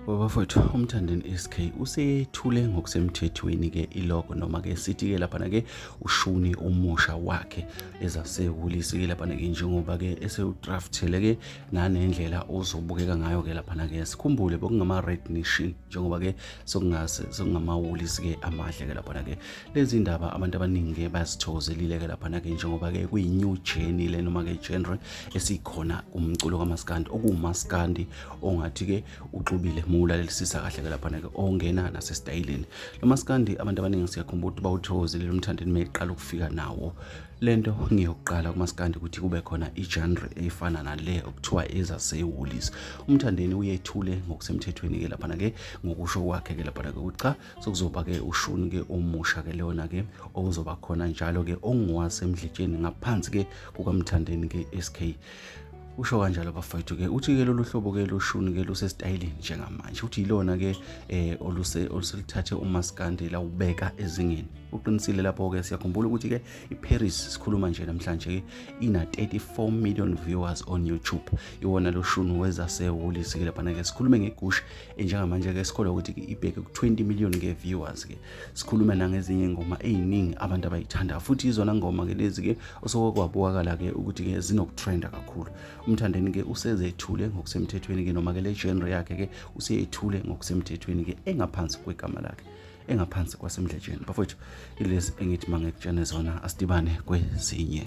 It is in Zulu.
Bafowethu uMthandeni SK usethule ngokusemthethweni ke ilogo noma ke sithi ke lapha ke ushuni umusha wakhe ezasehulisi ke lapha ke njengoba ke esewudraftele ke nanendlela ozobukeka ngayo ke lapha ke sikhumbule bokungama red nation njengoba ke sokungamawulisi ke amahle ke lapha ke lezi ndaba abantu abaningi ke basithokozelile ke lapha ke njengoba ke kuyi new journey le noma ke genre esikhona umculo kaMaskandi okumaskandi ongathi ke uxubile ulalelisisa kahle ke lapha ke ongena nasestylini lo Maskandi abantu abaningi siyakhumbula ukuthi bawuthokozile uMthandeni meqala ukufika nawo lento ngiyokuqala kuMaskandi ukuthi kube khona igenre efana nale okuthiwa ezasehulisi uMthandeni uyethule ngokusemthethweni ke lapha ke ngokusho kwakhe ke lapha ke ukuthi cha sokuzoba ke ushuni ke omusha ke leona ke okuzoba khona njalo ke ongowasemdletsheni ngaphansi ke kukaMthandeni ke SK usho kanjalo bafowethu ke uthi ke lolu hlobo ke loshuni ke lusestylini njengamanje uthi ilona ke oluselithathe uMaskandi la ubeka ezingeni uqinisile lapho ke siyakhumbula ukuthi ke iParis sikhuluma nje namhlanje ke ina 34 million viewers on YouTube iwona loshuni wezasehulisi ke lapha ke sikhulume ngegush njengamanje ke sikholwa ukuthi ke ibheke ku 20 million ke viewers ke sikhuluma nangezinye ingoma eziningi abantu abayithanda futhi izona ngoma ke lezi ke osokwabukakala ke ukuthi ke zinokutrenda kakhulu uMthandeni ke usezethule ngokusemthethweni ke noma ke le genre yakhe ke useyethule ngokusemthethweni ke engaphansi kwegama lakhe engaphansi kwasemdletsheni bafowethu ilezi engithi mangekutshene zona asidibane kwezinye.